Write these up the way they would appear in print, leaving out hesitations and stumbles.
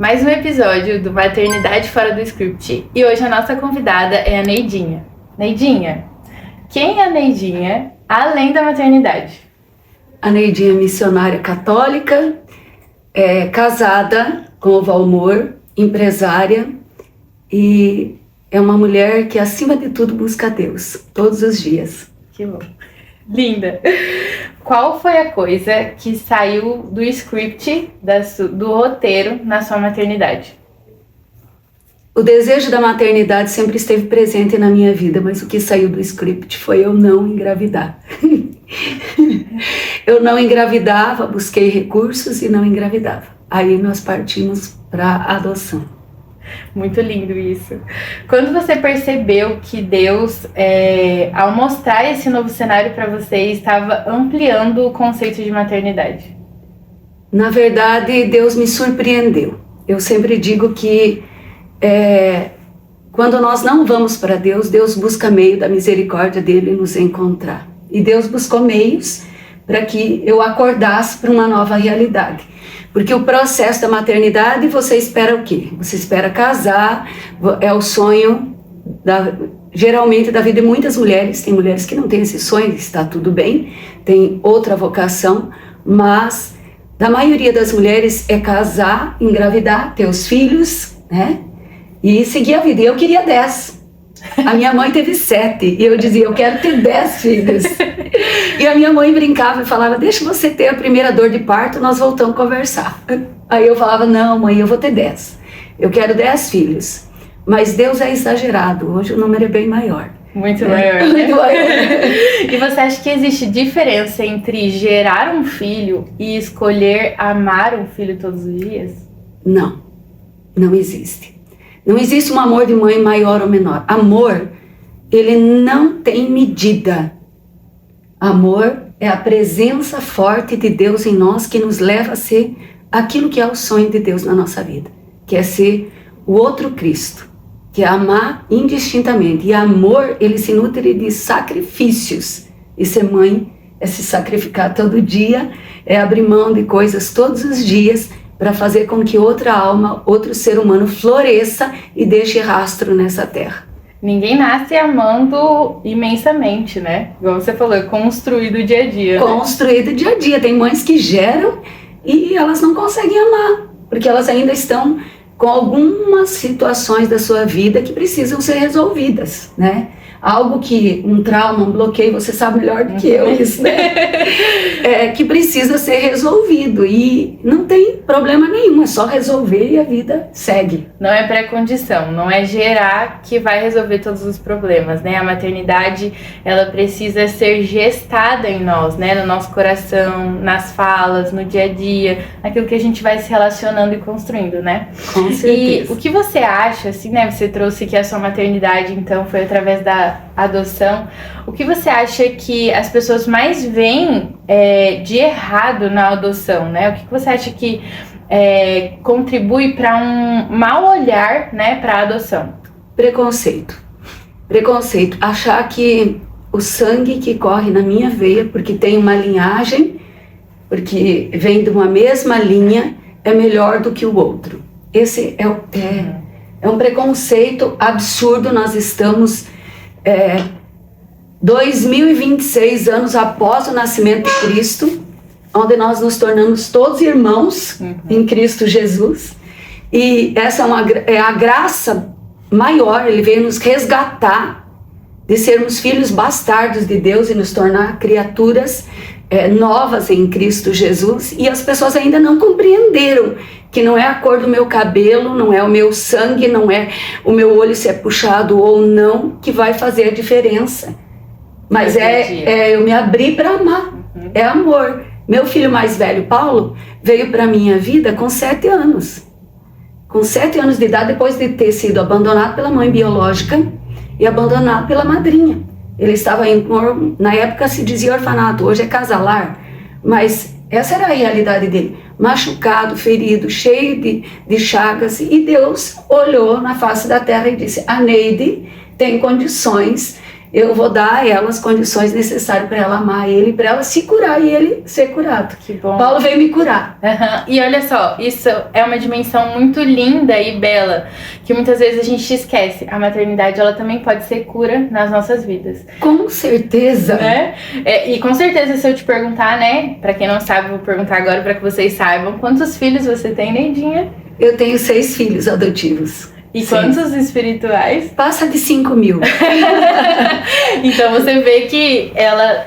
Mais um episódio do Maternidade Fora do Script. E hoje a nossa convidada é a Neidinha. Neidinha, quem é a Neidinha além da maternidade? A Neidinha é missionária católica, casada com o Valmor, empresária e é uma mulher que acima de tudo busca a Deus todos os dias. Que bom. Linda! Qual foi a coisa que saiu do script, do roteiro, na sua maternidade? O desejo da maternidade sempre esteve presente na minha vida, mas o que saiu do script foi eu não engravidar. Eu não engravidava, busquei recursos e não engravidava. Aí nós partimos para a adoção. Muito lindo isso. Quando você percebeu que Deus, ao mostrar esse novo cenário para você, estava ampliando o conceito de maternidade? Na verdade, Deus me surpreendeu. Eu sempre digo que quando nós não vamos para Deus, Deus busca meio da misericórdia dele nos encontrar. E Deus buscou meios para que eu acordasse para uma nova realidade. Porque o processo da maternidade, você espera o quê? Você espera casar, é o sonho, geralmente, da vida de muitas mulheres. Tem mulheres que não têm esse sonho, está tudo bem, tem outra vocação, mas da maioria das mulheres é casar, engravidar, ter os filhos, né? E seguir a vida. E eu queria 10. A minha mãe teve 7 e eu dizia, eu quero ter 10 filhos. E a minha mãe brincava e falava, deixa você ter a primeira dor de parto, nós voltamos a conversar. Aí eu falava, não mãe, eu vou ter 10. Eu quero 10 filhos. Mas Deus é exagerado, hoje o número é bem maior. Muito maior, né? Muito maior. E você acha que existe diferença entre gerar um filho e escolher amar um filho todos os dias? Não, não existe. Não existe um amor de mãe maior ou menor. Amor, ele não tem medida. Amor é a presença forte de Deus em nós que nos leva a ser aquilo que é o sonho de Deus na nossa vida. Que é ser o outro Cristo. Que é amar indistintamente. E amor, ele se nutre de sacrifícios. E ser mãe é se sacrificar todo dia, é abrir mão de coisas todos os dias, para fazer com que outra alma, outro ser humano floresça e deixe rastro nessa terra. Ninguém nasce amando imensamente, né? Igual você falou, é construído dia a dia. Construído dia a dia. Tem mães que geram e elas não conseguem amar, porque elas ainda estão com algumas situações da sua vida que precisam ser resolvidas, né? Algo que, um trauma, um bloqueio, você sabe melhor do que eu isso, né? Que precisa ser resolvido e não tem problema nenhum, é só resolver e a vida segue. Não é pré-condição, não é gerar que vai resolver todos os problemas, né? A maternidade, ela precisa ser gestada em nós, né? No nosso coração, nas falas, no dia a dia, naquilo que a gente vai se relacionando e construindo, né? Com certeza. E o que você acha, assim, né? Você trouxe que a sua maternidade, então, foi através da adoção. O que você acha que as pessoas mais veem de errado na adoção, né? O que você acha que contribui para um mau olhar, né, para a adoção? Preconceito. Achar que o sangue que corre na minha veia, porque tem uma linhagem, porque vem de uma mesma linha, é melhor do que o outro. Esse é um preconceito absurdo. Nós estamos 2026 anos após o nascimento de Cristo, onde nós nos tornamos todos irmãos em Cristo Jesus, e essa é a graça maior. Ele veio nos resgatar de sermos filhos bastardos de Deus e nos tornar criaturas novas em Cristo Jesus, e as pessoas ainda não compreenderam que não é a cor do meu cabelo, não é o meu sangue, não é o meu olho se é puxado ou não que vai fazer a diferença. Mas eu me abri para amar, é amor. Meu filho mais velho, Paulo, veio para minha vida com 7 anos. Com 7 anos de idade, depois de ter sido abandonado pela mãe biológica e abandonado pela madrinha. Ele estava na época se dizia orfanato, hoje é casalar, mas essa era a realidade dele. Machucado, ferido, cheio de chagas, e Deus olhou na face da terra e disse, a Neide tem condições eu vou dar a ela as condições necessárias para ela amar ele, para ela se curar e ele ser curado. Que bom. Paulo veio me curar. E olha só, isso é uma dimensão muito linda e bela, que muitas vezes a gente esquece. A maternidade, ela também pode ser cura nas nossas vidas. Com certeza. Né? E com certeza, se eu te perguntar, né, pra quem não sabe, eu vou perguntar agora pra que vocês saibam, quantos filhos você tem, Neidinha? Eu tenho 6 filhos adotivos. E quantos espirituais? Passa de 5.000. Então você vê que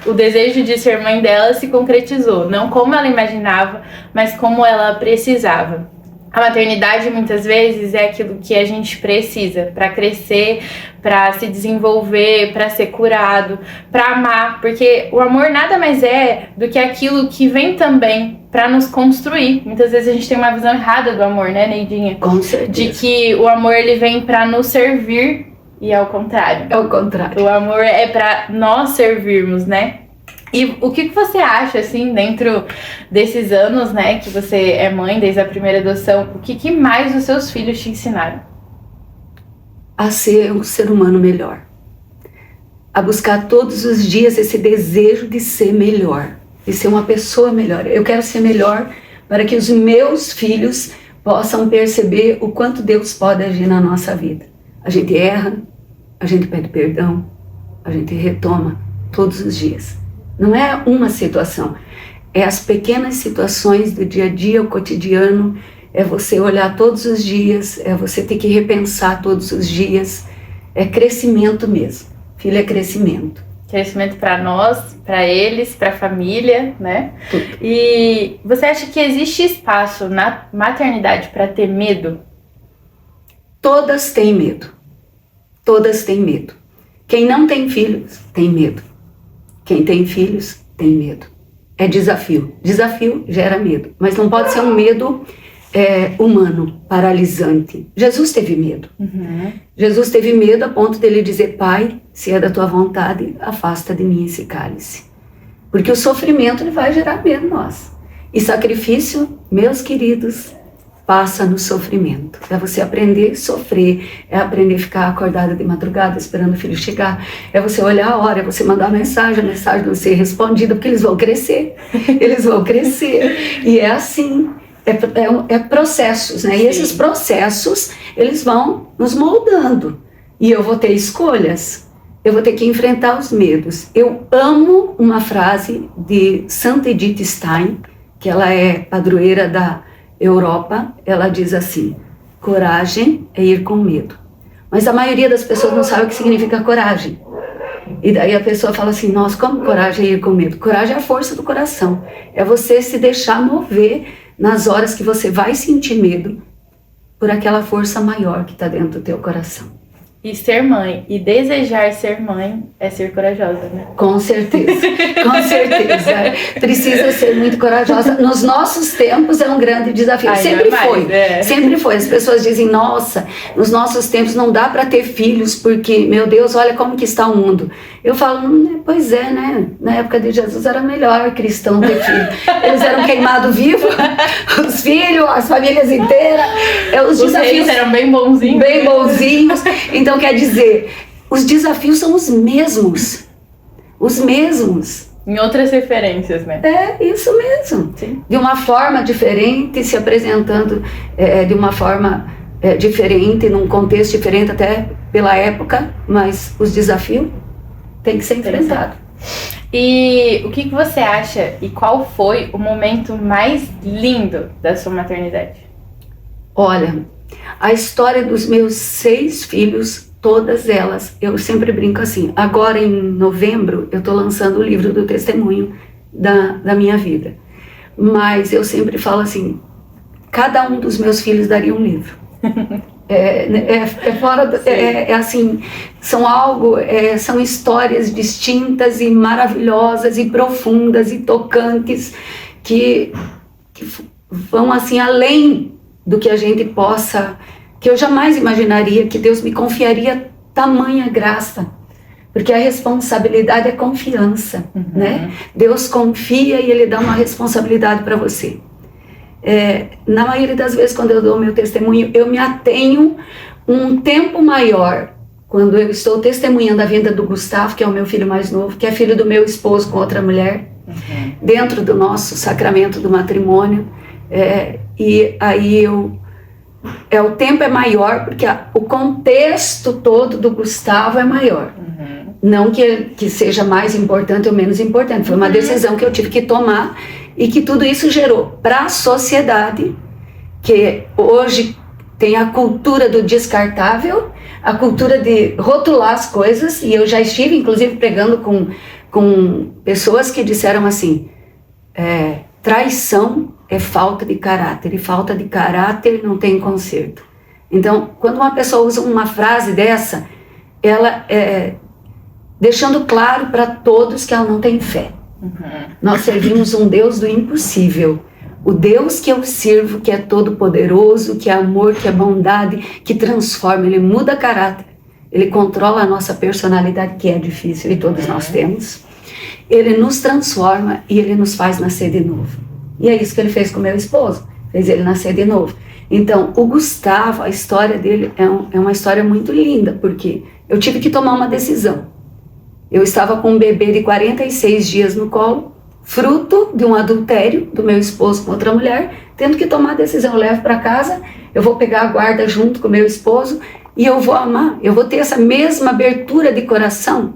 o desejo de ser mãe dela se concretizou. Não como ela imaginava, mas como ela precisava. A maternidade muitas vezes é aquilo que a gente precisa para crescer, para se desenvolver, para ser curado, para amar, porque o amor nada mais é do que aquilo que vem também para nos construir. Muitas vezes a gente tem uma visão errada do amor, né, Neidinha? Com certeza. De que o amor ele vem para nos servir e é o contrário. É o contrário. O amor é para nós servirmos, né? E o que você acha, assim, dentro desses anos, né, que você é mãe, desde a primeira adoção, o que mais os seus filhos te ensinaram? A ser um ser humano melhor. A buscar todos os dias esse desejo de ser melhor, de ser uma pessoa melhor. Eu quero ser melhor para que os meus filhos possam perceber o quanto Deus pode agir na nossa vida. A gente erra, a gente pede perdão, a gente retoma todos os dias. Não é uma situação, é as pequenas situações do dia a dia, o cotidiano, é você olhar todos os dias, é você ter que repensar todos os dias, é crescimento mesmo. Filho é crescimento. Crescimento para nós, para eles, para a família, né? Tudo. E você acha que existe espaço na maternidade para ter medo? Todas têm medo. Todas têm medo. Quem não tem filhos tem medo. Quem tem filhos tem medo. É desafio. Desafio gera medo. Mas não pode ser um medo humano, paralisante. Jesus teve medo. Uhum. Jesus teve medo a ponto dele dizer: Pai, se é da tua vontade, afasta de mim esse cálice. Porque o sofrimento ele vai gerar medo em nós. E sacrifício, meus queridos, passa no sofrimento. É você aprender a sofrer, é aprender a ficar acordada de madrugada esperando o filho chegar, é você olhar a hora, é você mandar a mensagem não ser respondida, porque eles vão crescer, e é assim, é processos, né? E esses processos, eles vão nos moldando, e eu vou ter escolhas, eu vou ter que enfrentar os medos. Eu amo uma frase de Santa Edith Stein, que ela é padroeira da Europa. Ela diz assim: coragem é ir com medo. Mas a maioria das pessoas não sabe o que significa coragem. E daí a pessoa fala assim: nossa, como coragem é ir com medo? Coragem é a força do coração. É você se deixar mover nas horas que você vai sentir medo por aquela força maior que está dentro do teu coração. E ser mãe, e desejar ser mãe, é ser corajosa, né? Com certeza, com certeza. Precisa ser muito corajosa. Nos nossos tempos é um grande desafio. Ai, sempre jamais, foi, sempre foi. As pessoas dizem: nossa, nos nossos tempos não dá para ter filhos porque, meu Deus, olha como que está o mundo. Eu falo: pois é, né? Na época de Jesus era melhor cristão ter filho. Eles eram queimados vivos, os filhos, as famílias inteiras. Os desafios eram bem bonzinhos. Bem bonzinhos. Então, quer dizer, os desafios são os mesmos. Os mesmos. Em outras referências, né? É, isso mesmo. Sim. De uma forma diferente, se apresentando de uma forma diferente, num contexto diferente até pela época, mas os desafios têm que ser enfrentados. E o que você acha e qual foi o momento mais lindo da sua maternidade? Olha, a história dos meus 6 filhos, todas elas, eu sempre brinco assim. Agora em novembro eu estou lançando o livro do testemunho da minha vida. Mas eu sempre falo assim: cada um dos meus filhos daria um livro. Assim, são histórias distintas e maravilhosas e profundas e tocantes que vão assim além do que a gente possa, que eu jamais imaginaria que Deus me confiaria tamanha graça, porque a responsabilidade é confiança, né? Deus confia e Ele dá uma responsabilidade para você. Na maioria das vezes, quando eu dou meu testemunho, eu me atenho um tempo maior quando eu estou testemunhando a vinda do Gustavo, que é o meu filho mais novo, que é filho do meu esposo com outra mulher, dentro do nosso sacramento do matrimônio, e aí o tempo é maior, porque o contexto todo do Gustavo é maior. Não que seja mais importante ou menos importante, foi uma decisão que eu tive que tomar, e que tudo isso gerou para a sociedade, que hoje tem a cultura do descartável, a cultura de rotular as coisas, e eu já estive, inclusive, pregando com pessoas que disseram assim, traição é falta de caráter, e falta de caráter não tem conserto. Então, quando uma pessoa usa uma frase dessa, ela deixando claro para todos que ela não tem fé. Nós servimos um Deus do impossível. O Deus que eu sirvo, que é todo poderoso, que é amor, que é bondade, que transforma, ele muda caráter, ele controla a nossa personalidade, que é difícil e todos nós temos. Ele nos transforma e ele nos faz nascer de novo. E é isso que ele fez com meu esposo, fez ele nascer de novo. Então, o Gustavo, a história dele é uma história muito linda, porque eu tive que tomar uma decisão. Eu estava com um bebê de 46 dias no colo, fruto de um adultério do meu esposo com outra mulher, tendo que tomar a decisão, eu levo para casa, eu vou pegar a guarda junto com meu esposo e eu vou amar, eu vou ter essa mesma abertura de coração.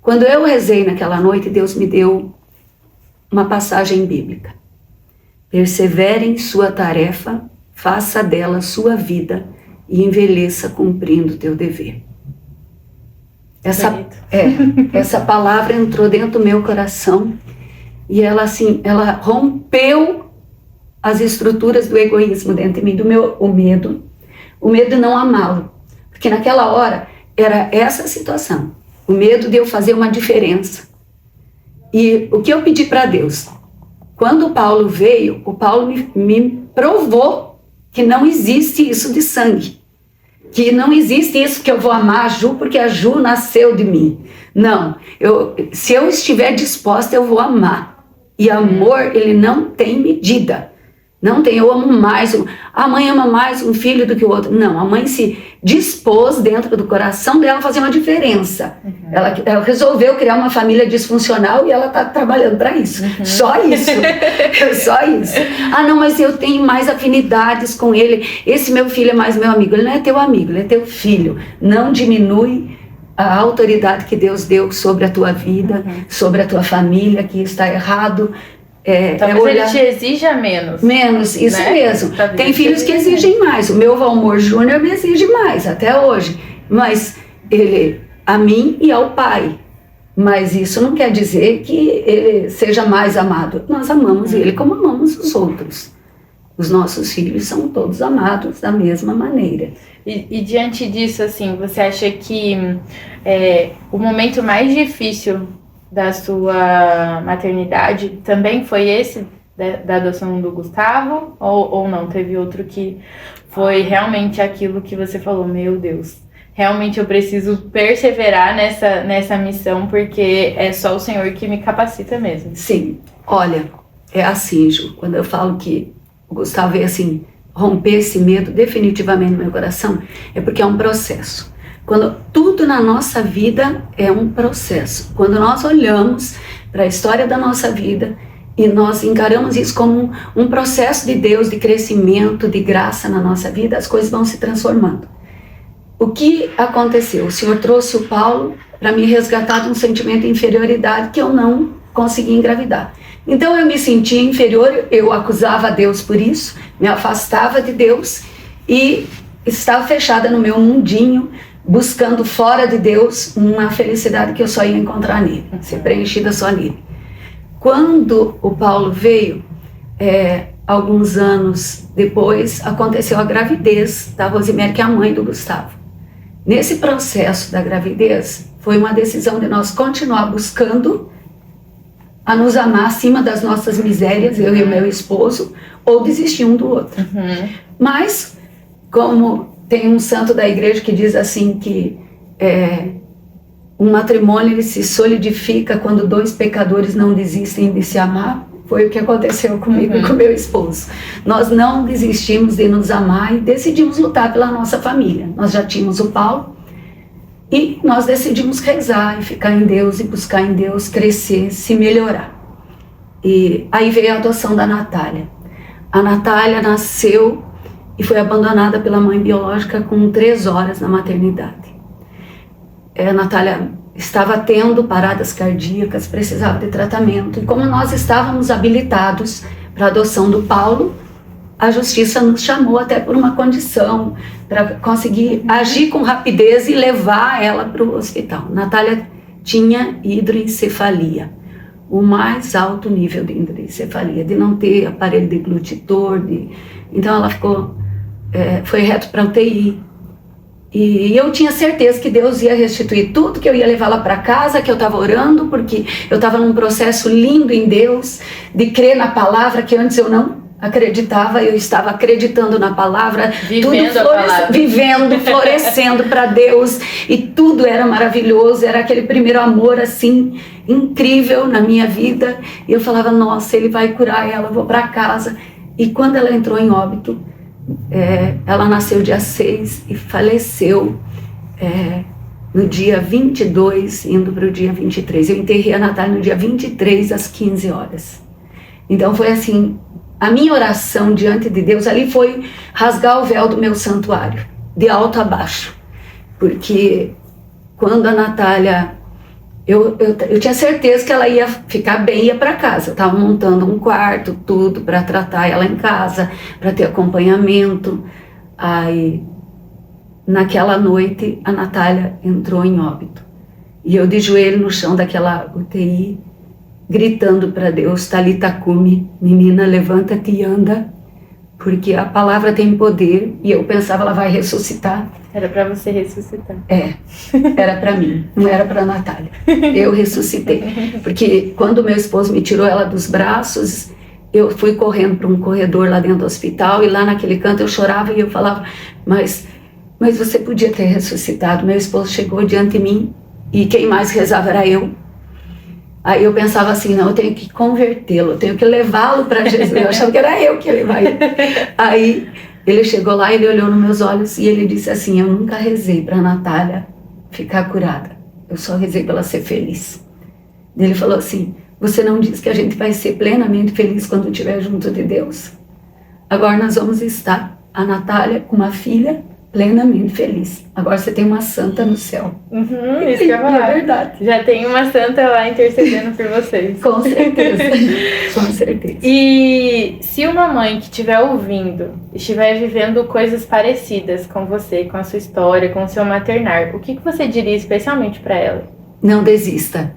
Quando eu rezei naquela noite, Deus me deu uma passagem bíblica. Persevere em sua tarefa, faça dela sua vida e envelheça cumprindo o teu dever. Essa palavra entrou dentro do meu coração e ela rompeu as estruturas do egoísmo dentro de mim, o medo de não amá-lo, porque naquela hora era essa situação, o medo de eu fazer uma diferença. E o que eu pedi para Deus? Quando o Paulo veio, o Paulo me provou que não existe isso de sangue, que não existe isso que eu vou amar a Ju porque a Ju nasceu de mim. Não, se eu estiver disposta, eu vou amar. E amor, ele não tem medida. Não tem, eu amo mais, a mãe ama mais um filho do que o outro. Não, a mãe se dispôs dentro do coração dela a fazer uma diferença. Ela resolveu criar uma família disfuncional e ela está trabalhando para isso. Só isso. Só isso. Ah, não, mas eu tenho mais afinidades com ele. Esse meu filho é mais meu amigo. Ele não é teu amigo, ele é teu filho. Não diminui a autoridade que Deus deu sobre a tua vida, sobre a tua família, que está errado. Talvez ele te exija menos. Menos, isso né? mesmo. Tem filhos que exigem mais. O meu Valmor Júnior me exige mais, até hoje. Mas ele, a mim e ao pai. Mas isso não quer dizer que ele seja mais amado. Nós amamos ele como amamos os outros. Os nossos filhos são todos amados da mesma maneira. E diante disso, assim, você acha que o momento mais difícil da sua maternidade também foi esse da adoção do Gustavo? Ou não? Teve outro que foi realmente aquilo que você falou, meu Deus, realmente eu preciso perseverar nessa missão, porque é só o Senhor que me capacita mesmo. Sim, olha, é assim, Ju, quando eu falo que o Gustavo veio assim, romper esse medo definitivamente no meu coração, é porque é um processo. Quando tudo na nossa vida é um processo. Quando nós olhamos para a história da nossa vida e nós encaramos isso como um processo de Deus, de crescimento, de graça na nossa vida, as coisas vão se transformando. O que aconteceu? O Senhor trouxe o Paulo para me resgatar de um sentimento de inferioridade que eu não consegui engravidar. Então eu me sentia inferior, eu acusava a Deus por isso, me afastava de Deus e estava fechada no meu mundinho, buscando fora de Deus uma felicidade que eu só ia encontrar nele, ser preenchida só nele. Quando o Paulo veio, alguns anos depois, aconteceu a gravidez da Rosemary, que é a mãe do Gustavo. Nesse processo da gravidez, foi uma decisão de nós continuar buscando a nos amar acima das nossas misérias, eu e o meu esposo, ou desistir um do outro. Mas, como tem um santo da igreja que diz assim que um matrimônio ele se solidifica quando dois pecadores não desistem de se amar. Foi o que aconteceu comigo e com meu esposo. Nós não desistimos de nos amar e decidimos lutar pela nossa família. Nós já tínhamos o Paulo, E nós decidimos rezar e ficar em Deus e buscar em Deus, crescer, se melhorar. E aí veio a adoção da Natália. A Natália nasceu e foi abandonada pela mãe biológica com 3 horas na maternidade. A Natália estava tendo paradas cardíacas, precisava de tratamento. E como nós estávamos habilitados para a adoção do Paulo, a justiça nos chamou até por uma condição, para conseguir agir com rapidez e levar ela para o hospital. Natália tinha hidroencefalia, o mais alto nível de hidroencefalia, de não ter aparelho deglutitor, então ela foi reto para a UTI. E eu tinha certeza que Deus ia restituir tudo, que eu ia levá-la para casa, que eu estava orando, porque eu estava num processo lindo em Deus, de crer na palavra, que antes eu não acreditava, eu estava acreditando na palavra, vivendo, florescendo para Deus, e tudo era maravilhoso, era aquele primeiro amor assim, incrível na minha vida, e eu falava, nossa, Ele vai curar ela, eu vou para casa. E quando ela entrou em óbito, ela nasceu dia 6 e faleceu no dia 22, indo para o dia 23. Eu enterrei a Natália no dia 23, às 15 horas. Então foi assim, a minha oração diante de Deus ali foi rasgar o véu do meu santuário, de alto a baixo. Porque quando a Natália, eu tinha certeza que ela ia ficar bem e ia para casa. Eu estava montando um quarto, tudo, para tratar ela em casa, para ter acompanhamento. Aí, naquela noite, a Natália entrou em óbito. E eu de joelho no chão daquela UTI, gritando para Deus, Talita cumi, menina, levanta-te e anda, porque a palavra tem poder, e eu pensava, ela vai ressuscitar. Era para você ressuscitar. Era para mim, não era para a Natália. Eu ressuscitei, porque quando meu esposo me tirou ela dos braços, eu fui correndo para um corredor lá dentro do hospital, e lá naquele canto eu chorava e eu falava, mas você podia ter ressuscitado. Meu esposo chegou diante de mim, e quem mais rezava era eu. Aí eu pensava assim, não, eu tenho que convertê-lo, eu tenho que levá-lo para Jesus. Eu achava que era eu que ia levar ele. Aí ele chegou lá, ele olhou nos meus olhos e ele disse assim, eu nunca rezei para a Natália ficar curada, eu só rezei para ela ser feliz. Ele falou assim, você não diz que a gente vai ser plenamente feliz quando estiver junto de Deus? Agora nós vamos estar, a Natália com uma filha, plenamente feliz. Agora você tem uma santa no céu. Isso que eu ia falar. É verdade. Já tem uma santa lá intercedendo por vocês. Com certeza. Com certeza. E se uma mãe que estiver ouvindo, estiver vivendo coisas parecidas com você, com a sua história, com o seu maternar, o que você diria especialmente para ela? Não desista.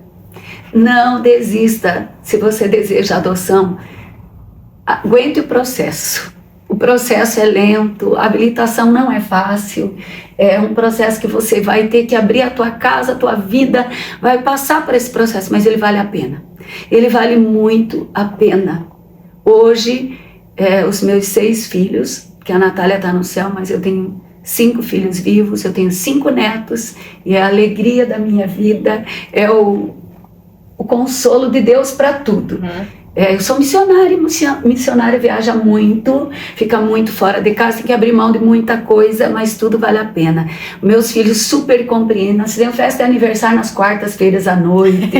Não desista. Se você deseja adoção, aguente o processo. O processo é lento, a habilitação não é fácil, é um processo que você vai ter que abrir a tua casa, a tua vida, vai passar por esse processo, mas ele vale a pena. Ele vale muito a pena. Hoje, os meus 6 filhos, que a Natália está no céu, mas eu tenho 5 filhos vivos, eu tenho 5 netos, e é a alegria da minha vida, é o consolo de Deus para tudo. Eu sou missionária viaja muito, fica muito fora de casa, tem que abrir mão de muita coisa, mas tudo vale a pena. Meus filhos super compreendem, nós fizemos festa de aniversário nas quartas-feiras à noite,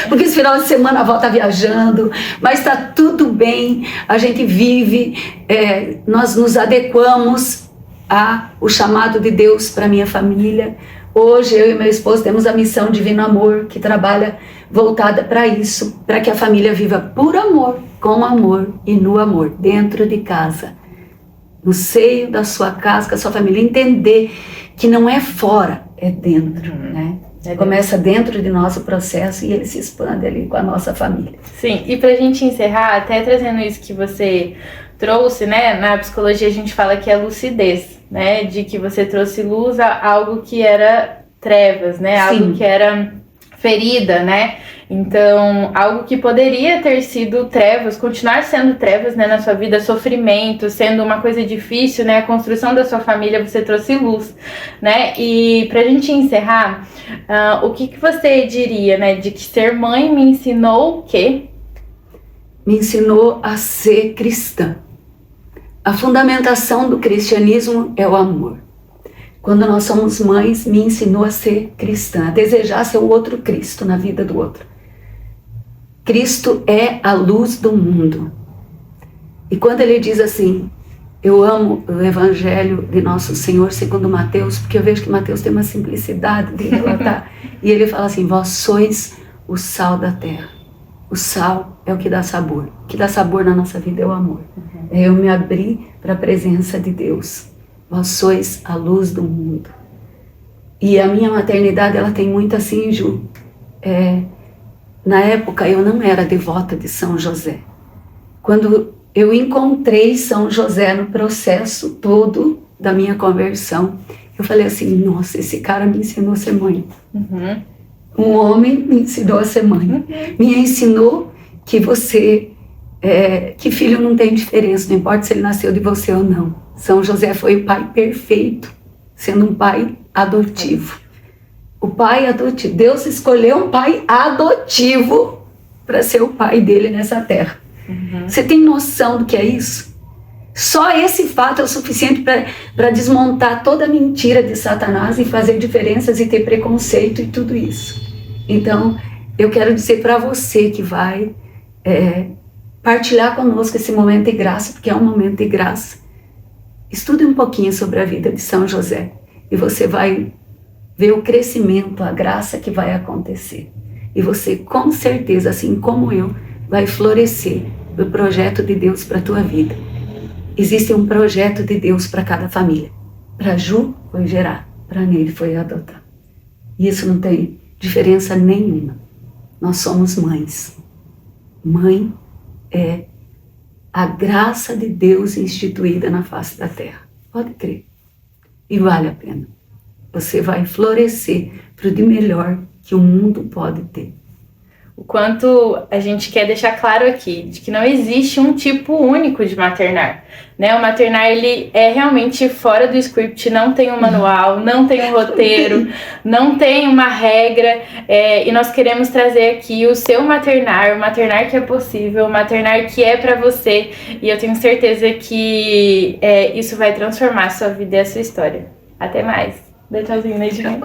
porque esse final de semana a avó está viajando, mas está tudo bem, a gente vive, nós nos adequamos ao chamado de Deus para minha família. Hoje eu e meu esposo temos a missão Divino Amor, que trabalha voltada para isso, para que a família viva por amor, com amor e no amor, dentro de casa, no seio da sua casa, com a sua família, entender que não é fora, é dentro, né? Começa dentro de nós o processo e ele se expande ali com a nossa família. Sim, e pra gente encerrar, até trazendo isso que você trouxe, né? Na psicologia a gente fala que é lucidez, né? De que você trouxe luz a algo que era trevas, né? Algo Sim. que era ferida, né? Então, algo que poderia ter sido trevas, continuar sendo trevas, né, na sua vida, sofrimento, sendo uma coisa difícil, né, a construção da sua família, você trouxe luz, né? E pra gente encerrar, o que você diria, né, de que ser mãe me ensinou o quê? Me ensinou a ser cristã. A fundamentação do cristianismo é o amor. quando nós somos mães, me ensinou a ser cristã, a desejar ser o outro Cristo na vida do outro. Cristo é a luz do mundo. E quando ele diz assim, eu amo o Evangelho de Nosso Senhor segundo Mateus, porque eu vejo que Mateus tem uma simplicidade de relatar. E ele fala assim, vós sois o sal da terra. O sal é o que dá sabor. O que dá sabor na nossa vida é o amor. É eu me abrir para a presença de Deus. Vós sois a luz do mundo. E a minha maternidade, ela tem muito assim, Ju. Na época, eu não era devota de São José. Quando eu encontrei São José no processo todo da minha conversão, eu falei assim, nossa, esse cara me ensinou a ser mãe. Um homem me ensinou a ser mãe. Me ensinou que que filho não tem diferença, não importa se ele nasceu de você ou não. São José foi o pai perfeito, sendo um pai adotivo. O pai adotivo. Deus escolheu um pai adotivo para ser o pai dele nessa terra. Você tem noção do que é isso? Só esse fato é o suficiente para desmontar toda a mentira de Satanás e fazer diferenças e ter preconceito e tudo isso. Então, eu quero dizer para você que vai partilhar conosco esse momento de graça, porque é um momento de graça. Estude um pouquinho sobre a vida de São José e você vai ver o crescimento, a graça que vai acontecer. E você, com certeza, assim como eu, vai florescer o projeto de Deus para a tua vida. Existe um projeto de Deus para cada família. Para Ju foi gerar, para Neide foi adotar. E isso não tem diferença nenhuma. Nós somos mães. Mãe é a graça de Deus instituída na face da terra. Pode crer. E vale a pena. Você vai florescer para o de melhor que o mundo pode ter. O quanto a gente quer deixar claro aqui, de que não existe um tipo único de maternar, né? O maternar, ele é realmente fora do script, não tem um manual, não tem um roteiro, não tem uma regra, e nós queremos trazer aqui o seu maternar, o maternar que é possível, o maternar que é pra você, e eu tenho certeza que isso vai transformar a sua vida e a sua história. Até mais. Dá tchauzinho, né, Edinho?